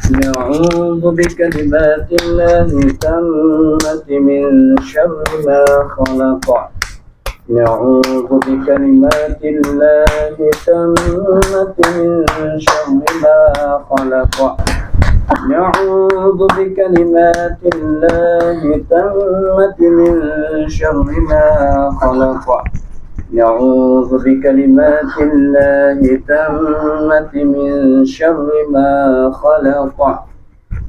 نعوذ بكلمات الله التامة من شر ما خلق نعوذ بكلمات الله التامة من شر ما خلق نعوذ بكلمات الله التامة من شر ما خلق نعوذ بكلمات الله التامة من شر ما خلق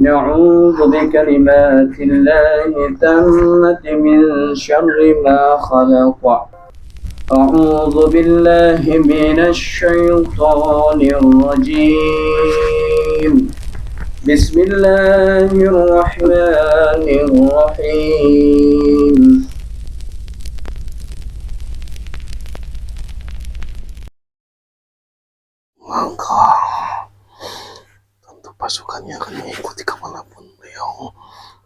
نعوذ بكلمات الله التامة من شر ما خلق أعوذ بالله من الشيطان الرجيم بسم الله الرحمن الرحيم Maka tentu pasukannya akan mengikuti kemanapun beliau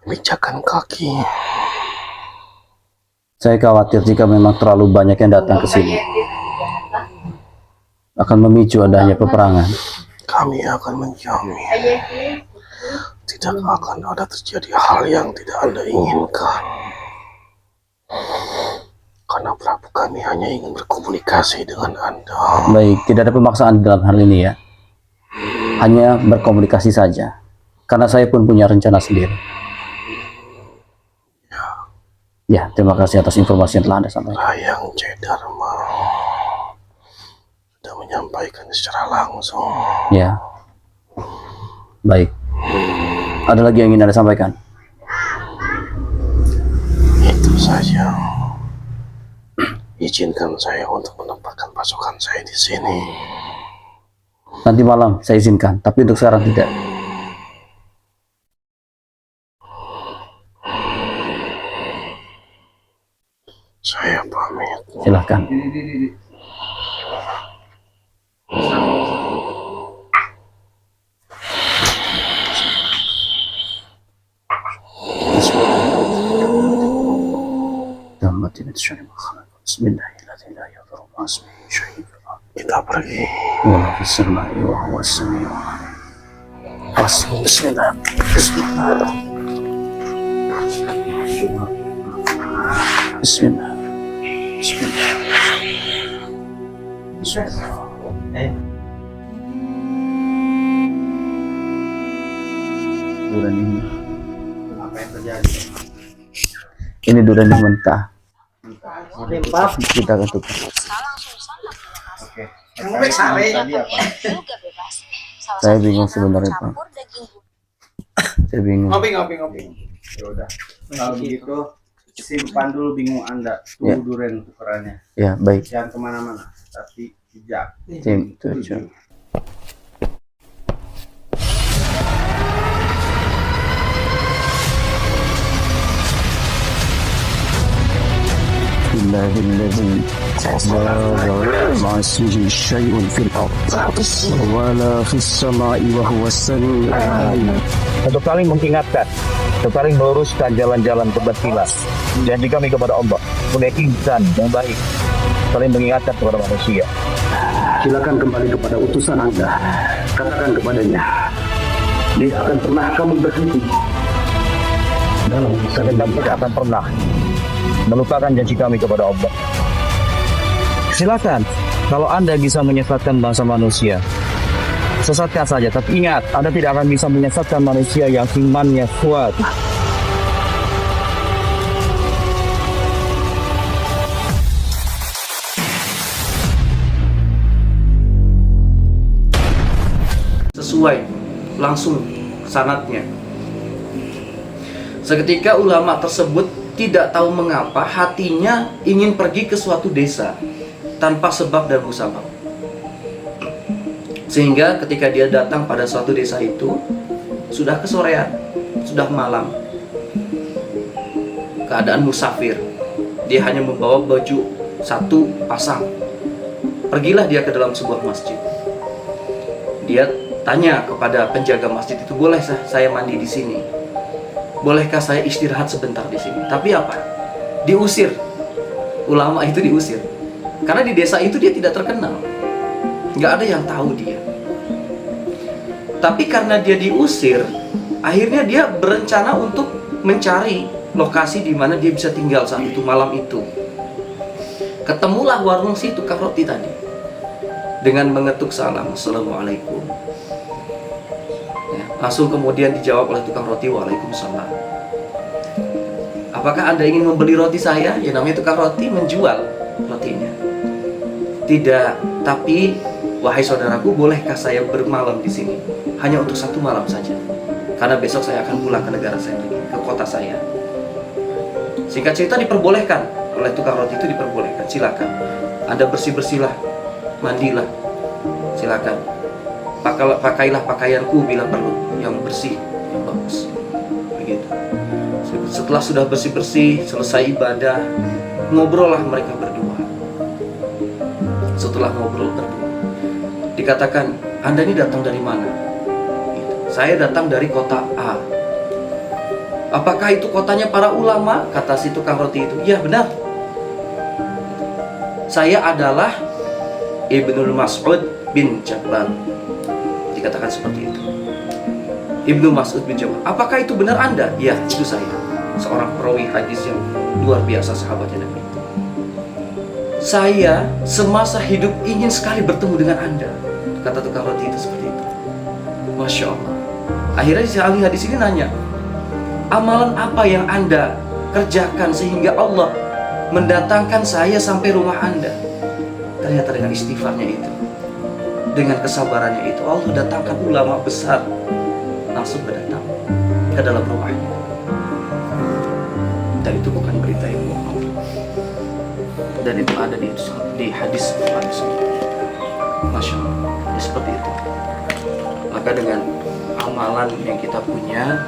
memijakkan kaki. Saya khawatir jika memang terlalu banyak yang datang ke sini akan memicu adanya peperangan. Kami akan menjamin tidak akan ada terjadi hal yang tidak Anda inginkan. Karena Prabu kami hanya ingin berkomunikasi dengan Anda. Baik, tidak ada pemaksaan dalam hal ini ya. Hanya berkomunikasi saja. Karena saya pun punya rencana sendiri. Ya, terima kasih atas informasi yang telah Anda sampaikan. Layang Jaidarma sudah menyampaikan secara langsung. Ya. Baik. Ada lagi yang ingin Anda sampaikan? Itu saja. Izinkan saya untuk menempatkan pasukan saya di sini. Nanti malam saya izinkan, tapi untuk sekarang tidak. Saya pamit. Silahkan. Kita pergi. Bismillah. Bismillah. Durian ini. Apa yang terjadi? Ini durian yang mentah. Limpah. Kita akan tutup. Oke. Tadi apa? Saya bingung sebenarnya, Pak. Saya bingung. Ngopi. Ya udah. Kalau begitu simpan dulu bingung Anda. Ya. Tunggu durian tukerannya. Ya, baik. Jangan kemana-mana. Tapi bijak. Tim 7. بالله الذي لا مع اسمه شيء في الأرض ولا في السماء وهو السميع العليم. Untuk saling mengingatkan, untuk saling meluruskan jalan-jalan kebatilan. Janji kami kepada Allah, punya insan yang baik, saling mengingatkan kepada manusia. Silakan kembali kepada utusan Anda. Katakan kepadanya, dia akan pernah kamu berhenti dalam Kami tidak akan pernah melupakan janji kami kepada Allah. Silakan, kalau Anda bisa menyesatkan bangsa manusia, sesatkan saja. Tapi ingat, Anda tidak akan bisa menyesatkan manusia yang imannya kuat. Sesuai langsung sanadnya. Seketika ulama tersebut tidak tahu mengapa hatinya ingin pergi ke suatu desa tanpa sebab dan musabab. Sehingga ketika dia datang pada suatu desa itu sudah kesorean, sudah malam. Keadaan musafir. Dia hanya membawa baju satu pasang. Pergilah dia ke dalam sebuah masjid. Dia tanya kepada penjaga masjid itu, "Boleh saya mandi di sini? Bolehkah saya istirahat sebentar di sini?" Tapi apa? Diusir. Ulama itu diusir. Karena di desa itu dia tidak terkenal. Nggak ada yang tahu dia. Tapi karena dia diusir, akhirnya dia berencana untuk mencari lokasi di mana dia bisa tinggal saat itu, malam itu. Ketemulah warung si tukang roti tadi dengan mengetuk salam, assalamualaikum. Ya, langsung kemudian dijawab oleh tukang roti, waalaikumsalam. Apakah Anda ingin membeli roti saya? Ya, namanya tukang roti menjual rotinya. Tidak, tapi wahai saudaraku, bolehkah saya bermalam di sini? Hanya untuk 1 malam saja. Karena besok saya akan pulang ke negara saya lagi, ke kota saya. Singkat cerita diperbolehkan oleh tukang roti itu, diperbolehkan. Silakan. Anda bersih-bersihlah, mandilah. Silakan. Pakailah pakaianku bila perlu, yang bersih, yang bagus. Begitu. Setelah sudah bersih-bersih, selesai ibadah, ngobrollah mereka berdua. Setelah ngobrol berdua, dikatakan, Anda ini datang dari mana? Gitu. Saya datang dari kota A. Apakah itu kotanya para ulama? Kata si tukang roti itu. Ya, benar. Saya adalah Ibnu Mas'ud bin Jabal. Dikatakan seperti itu. Ibnu Mas'ud bin Jabal. Apakah itu benar Anda? Ya, itu saya. Seorang perawi hadis yang luar biasa, sahabatnya Nabi. Saya semasa hidup ingin sekali bertemu dengan Anda. Kata tukang roti itu seperti itu. Masya Allah. Akhirnya si ahli hadis ini nanya, amalan apa yang Anda kerjakan sehingga Allah mendatangkan saya sampai rumah Anda? Ternyata dengan istighfarnya itu, dengan kesabarannya itu, Allah datangkan ulama besar langsung datang ke dalam rumahnya. Dan itu bukan berita yang bohong. Dan itu ada di hadis. Masya Allah. Ya, seperti itu. Maka dengan amalan yang kita punya,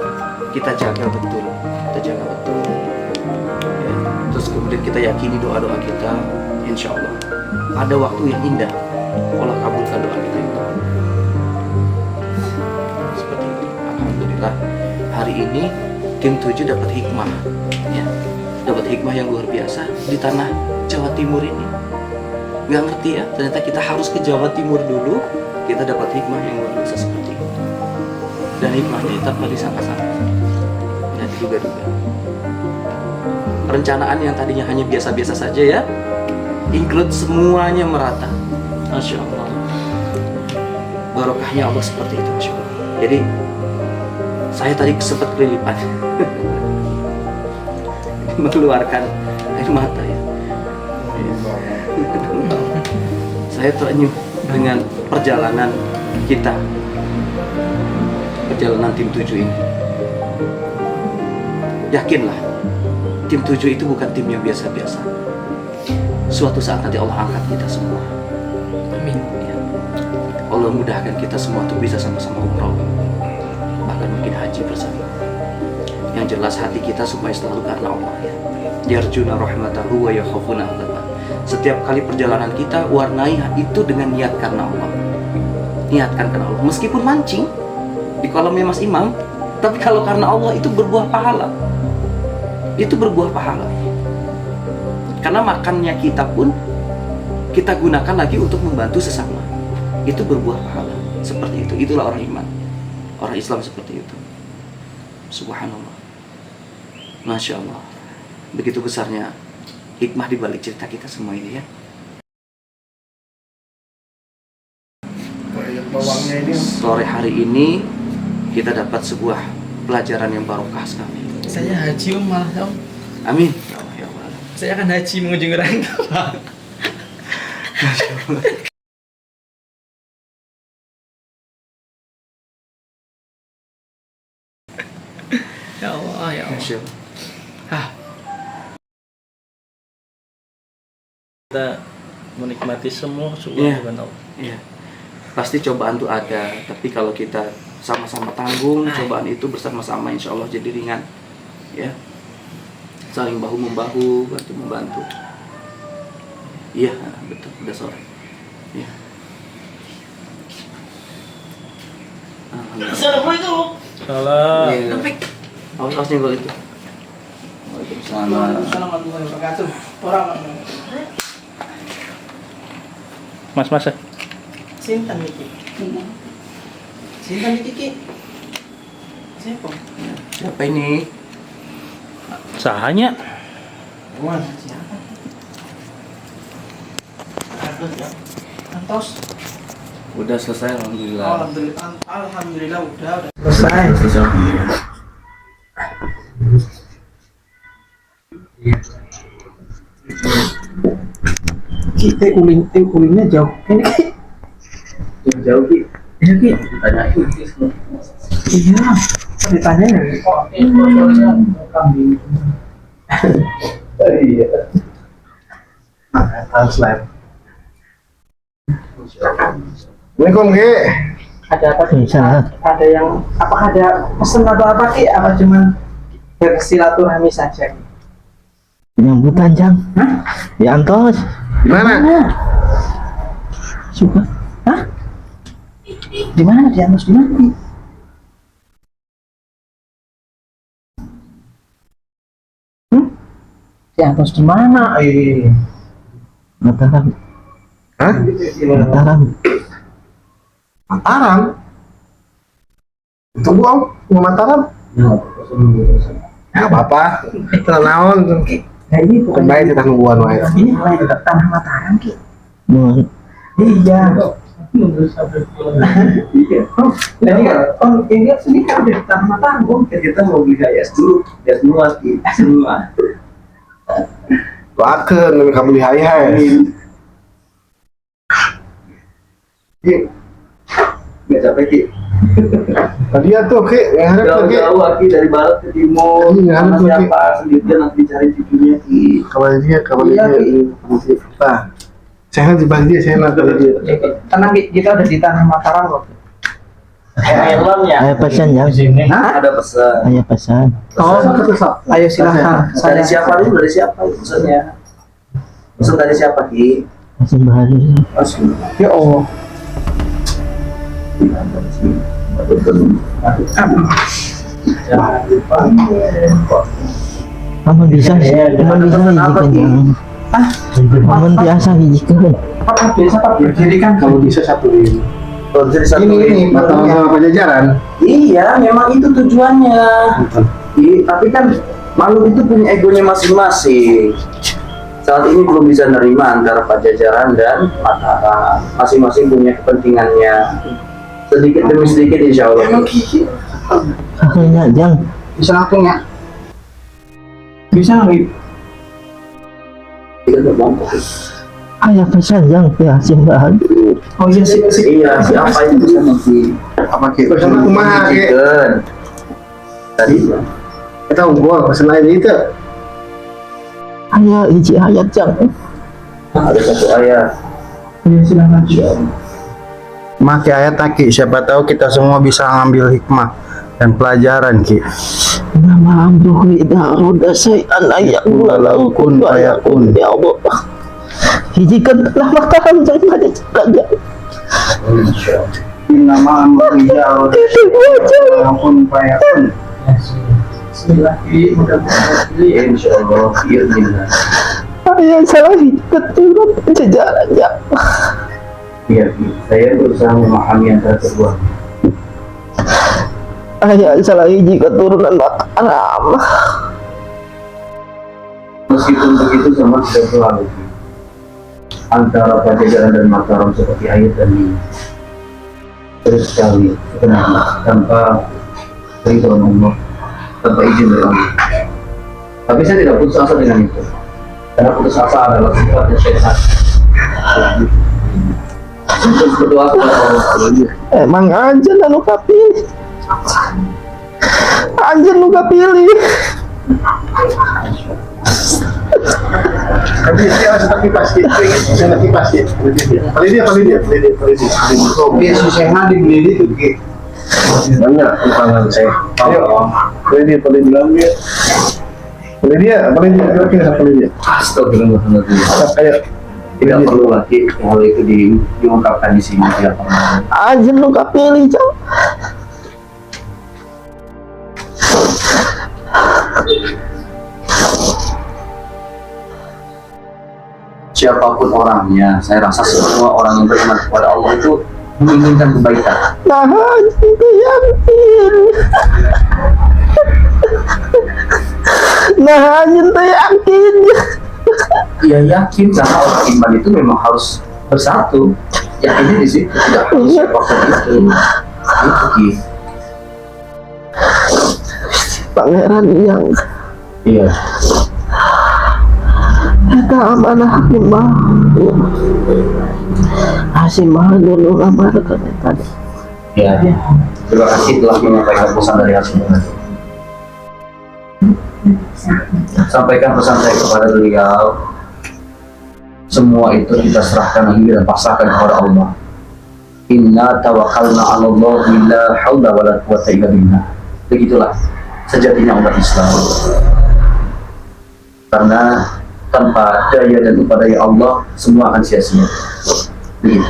kita jaga betul. Kita jaga betul. Ya. Terus kemudian kita yakini doa-doa kita, insya Allah ada waktu yang indah Allah kabulkan doa kita itu. Seperti itu. Alhamdulillah hari ini tim 7 dapat hikmah, ya, dapat hikmah yang luar biasa di tanah Jawa Timur ini. Nggak ngerti ya, ternyata kita harus ke Jawa Timur dulu, kita dapat hikmah yang luar biasa seperti itu. Dan hikmahnya itu tanpa disangka-sangka, dan diduga-duga. Perencanaan yang tadinya hanya biasa-biasa saja ya, include semuanya merata. Masya Allah. Barokahnya Allah seperti itu, Masya Allah. Jadi saya tadi sempat kelilipan mengeluarkan air mata ya. Saya terenyuh dengan perjalanan kita, perjalanan tim 7 ini. Yakinlah, tim 7 itu bukan tim yang biasa-biasa. Suatu saat nanti Allah angkat kita semua. Amin. Ya. Allah mudahkan kita semua untuk bisa sama-sama umroh, bahkan mungkin haji bersama. Yang jelas hati kita supaya selalu karena Allah ya. Yarjuna rahmatahu wa yakhafuna adzabah. Setiap kali perjalanan kita warnai itu dengan niat karena Allah. Niatkan karena Allah. Meskipun mancing di kolamnya Mas Imam, tapi kalau karena Allah itu berbuah pahala. Itu berbuah pahala. Karena makannya kita pun kita gunakan lagi untuk membantu sesama. Itu berbuah pahala. Seperti itu. Itulah orang iman. Orang Islam seperti itu. Subhanallah. Masya Allah. Begitu besarnya hikmah di balik cerita kita semua ini ya. Sore hari ini kita dapat sebuah pelajaran yang barokah sekali. Saya haji malah Om. Amin. Ya Allah, ya Allah. Saya akan haji mengunjungi rantau. Masya Allah. Ya Allah, ya Allah. Masya Allah. Kita menikmati semua Iya. subhanallah Allah. Iya. Pasti cobaan itu ada, tapi kalau kita sama-sama tanggung cobaan itu bersama-sama, insya Allah jadi ringan. Ya, saling bahu membahu, bantu membantu. Iya, betul. Udah sore. Iya. Assalamualaikum. Salam. Iya. Awas nyenggol itu. Waalaikumsalam. Assalamualaikum warahmatullahi wabarakatuh. Mas. Sinten iki? Simpan di Kiki. Siapa? Siapa ini? Sahanya. Wan. Siapa? Aduh ya. Antos. Udah selesai alhamdulillah. Alhamdulillah udah selesai. Kita ulingnya jauh. Ini Jauh Ki. iya Ki. Ditanyain Ki. Iya. Ditanya ya. Kambing. Iya. Translate. Assalamualaikum Ki. Ada apa di sana? Ada yang apakah ada pesan atau apa Ki? Apa cuman bersilaturahmi saja? Penyambutan Jang. Ya Antos. Di mana? Suka. Hah? Di mana di Anus di mana? Di Anus di mana? Mataram. Hah? Mataram. Mataram. Tunggu Om, mau Mataram? Nggak apa-apa. Kita naon Ki. Nah, ini bukan Kembali kita nungguan wae. ini mulai dekat tanah Mataram Ki. Mohon. Iya. Jadi kan, ini kan sini kan udah tanah Mataram, Om. Kita mau beli hias dulu. Hias luas Ki. Semua. Doakeun demi kamu di hai-hai. Ki. Nggak capek Ki. Tadi ya tuh Ki, yang harap tuh Ki. Jauh-jauh Ki dari barat ke timur. Iya, Sama betul, Ki. siapa sendirian nanti cari cucunya Ki. Kabar dia. Iya, Nah, saya dibagi dia, saya nanti dia. Tenang Ki, kita udah di tanah Mataram kok. Melon ya. Ayo pesan Jang. Ada pesan. Ayo pesan. Oh, ayo silahkan. Dari siapa dulu? Dari siapa pesannya? Pesan dari siapa Ki? Pesan baru. Ya Allah. Aman bisa hijikan Jang. Aman biasa hijikan. Apa biasa Pak? Jadi kan Kalau bisa satu ini. Kalau jadi satu Ini Mataram sama Pajajaran. Iya, memang itu tujuannya. Iya, tapi kan makhluk itu punya egonya masing-masing. Saat ini belum bisa nerima antara Pajajaran dan Mataram. Masing-masing punya kepentingannya. Sedikit demi sedikit insya Allah. Kakaknya Jang. bisa langsung ya. Bisa nggak? Kita nggak mau. Ayo pesan Jang ya simbahan. Oh iya sih. Iya, siapa itu bisa nanti? Apa Ki? Pesan kumaha Ki? Chicken. Tadi Kita unggul pesan aja itu. Ayo hiji ayat Jang. ada satu ayat. Iya silakan. Maki ayat Ki, siapa tahu kita semua bisa ngambil hikmah dan pelajaran Ki. Nama amruhu idza arada syai'an ayyaqula lahu kun fayakun. Ya Allah. Hijikan telah makanan Jang pada Jang. Nama Amriyah Ampun Payakun. Bismillahirrahmanirrahim. Mudah-mudahan Insya Allah. Bismillah. Ayo salah hijikan turun sejarah Jang. Iya, saya berusaha memahami antara kedua. Ayo salah hiji keturunan Mataram. Meskipun begitu sama tidak selalu. Antara Pajajaran dan Mataram seperti ayat tadi. Terus sekali sebenarnya tanpa perintah Allah, tanpa izin dari Allah. Tapi saya tidak putus asa dengan itu. Karena putus asa adalah sifatnya syaitan. Terus berdoa kepada Allah. Emang aja lalu kapilih. Anjir lu gak pilih. Tapi dia tapi pasti, saya nanti pasti. Paling dia. Kopi susahnya dibeli itu Ki. Banyak utangan saya. Ayo, paling dia. Paling dia, paling dia. Astagfirullahaladzim. Ayo. Tidak perlu lagi hal itu diungkapkan di sini. Tidak perlu. Anjir lu gak pilih Jang. Siapapun orangnya, saya rasa semua orang yang beriman kepada Allah itu menginginkan kebaikan. Nah, cinta yakin. Nah, cinta yakin. Ya yakin, karena orang iman itu memang harus bersatu. Yakinnya di situ, tidak harus siapapun itu. Itu Ki. Pangeran yang Iya. kita amanah Hasimah. Hasimah dulu ngabarkan tadi. Ya. Terima kasih telah menyampaikan pesan dari Hasimah. Sampaikan pesan saya kepada beliau. Semua itu kita serahkan lagi dan pasrahkan kepada Allah. Inna tawakkalna 'ala Allah la haula wala quwwata illa billah. Begitulah sejatinya umat Islam. Karena tanpa daya dan upaya Allah, semua akan sia-sia. Begitu.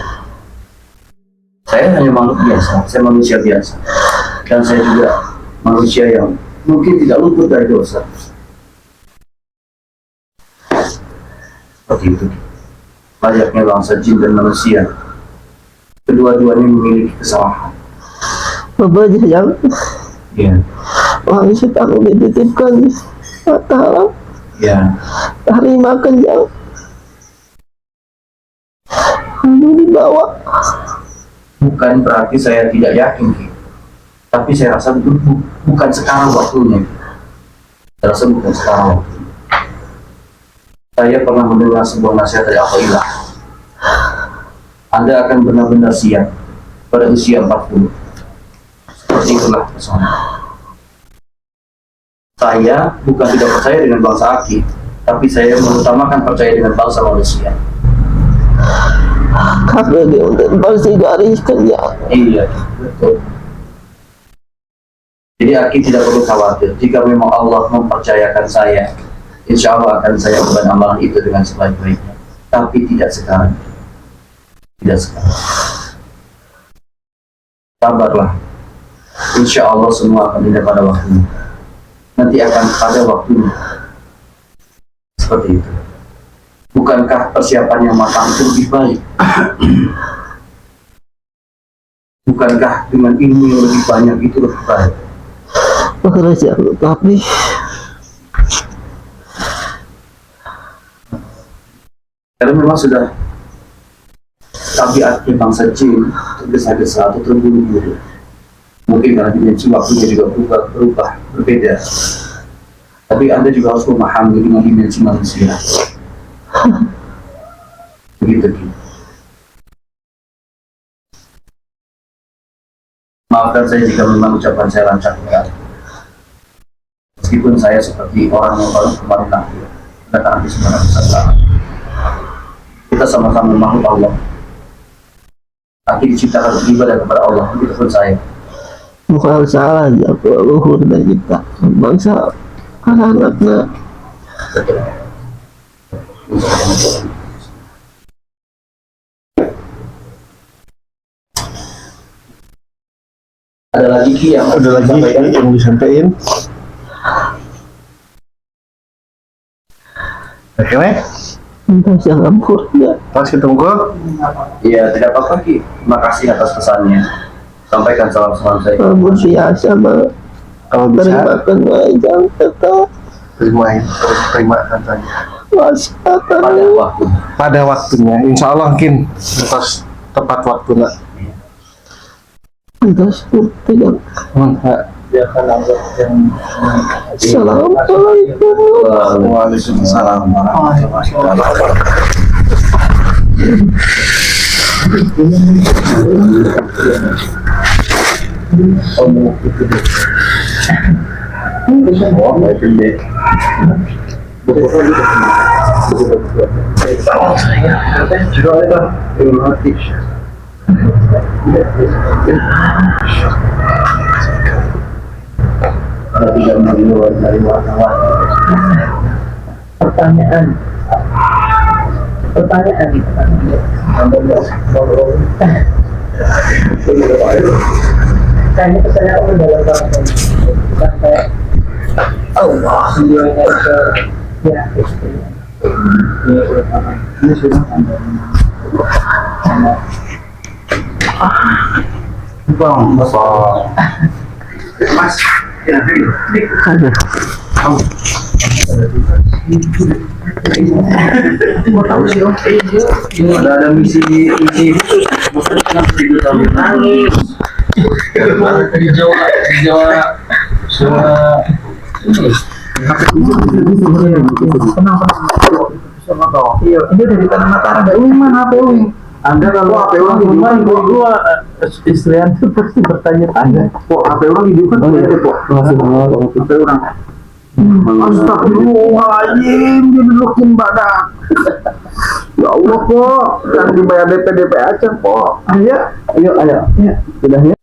Saya hanya makhluk biasa, saya manusia biasa. Dan saya juga manusia yang mungkin tidak luput dari dosa. Seperti itu. Layaknya bangsa jin dan manusia, kedua-duanya memiliki kesalahan. Bapak yang Ya, orang sedang dititipkan Ta'ala ya. terima yang lalu dibawa. Bukan berarti saya tidak yakin, Ki. Tapi saya rasa bukan sekarang waktunya. Saya rasa bukan sekarang waktunya. Saya pernah mendengar sebuah nasihat dari Al-Ilah. Anda akan benar-benar siap pada usia 40. Seperti itulah persoalan. Saya bukan tidak percaya dengan bangsa Aki, tapi saya mengutamakan percaya dengan bangsa manusia. Karena dia untuk bersih garis kerja. Iya, betul. Jadi Aki tidak perlu khawatir. Jika memang Allah mempercayakan saya, insya Allah akan saya bukan amalan itu dengan sebaik-baiknya. Tapi tidak sekarang. Tidak sekarang. Sabarlah. Insya Allah semua akan indah pada waktunya. Nanti akan pada waktunya. Seperti itu. Bukankah persiapan yang matang itu lebih baik? Bukankah dengan ilmu yang lebih banyak itu lebih baik? Bekerja tapi Karena memang sudah tabiatnya bangsa jin tergesa-gesa atau terburu-buru. Mungkin karena dimensi waktunya juga berubah, berbeda. Tapi Anda juga harus memahami dengan dimensi manusia. Begitu, Ki. Maafkan saya jika memang ucapan saya lancar enggak. Meskipun saya seperti orang yang baru kemarin lahir, datang di sebuah besar. Kita sama-sama makhluk Allah. Aki diciptakan beribadah kepada Allah, begitu pun saya. bukan salah jatuh luhur dan kita bangsa anak-anaknya. Ada lagi Ki yang Ada lagi yang disampaikan? Oke, Entah jangan ya. pas ketemu kok. Iya, tidak apa-apa Ki. Terima kasih atas pesannya. Sampaikan salam-salam saya. Kamu biasa mah Kalau bisa terima kenaikan tetap terima saja Pada waktu. pada waktunya. Insya Allah mungkin tepat waktunya. entah seperti yang Assalamualaikum. Waalaikumsalam warahmatullahi wabarakatuh. Kalau tidak mau di luar dari wartawan. Pertanyaan Tanya pesannya Allah dalam bahasa bukan kayak Allah semuanya ke ya ini sudah Bang, Mas. Ya, mau tahu sih Om? Ada misi khusus. Bukan kenapa tidur sambil nangis. Di Jawa semua. Kenapa? Sama kau. Iya, ini dari Tanah Mataram. Ini mana HP Umi? Anda kalau HP orang di rumah, gua istri Anda pasti bertanya-tanya. Kok HP orang di rumah? Kok HP orang? Astagfirullahaladzim, didudukin badak. Ya Allah kok, kan dibayar DP aja kok. Ayo. Sudah ya.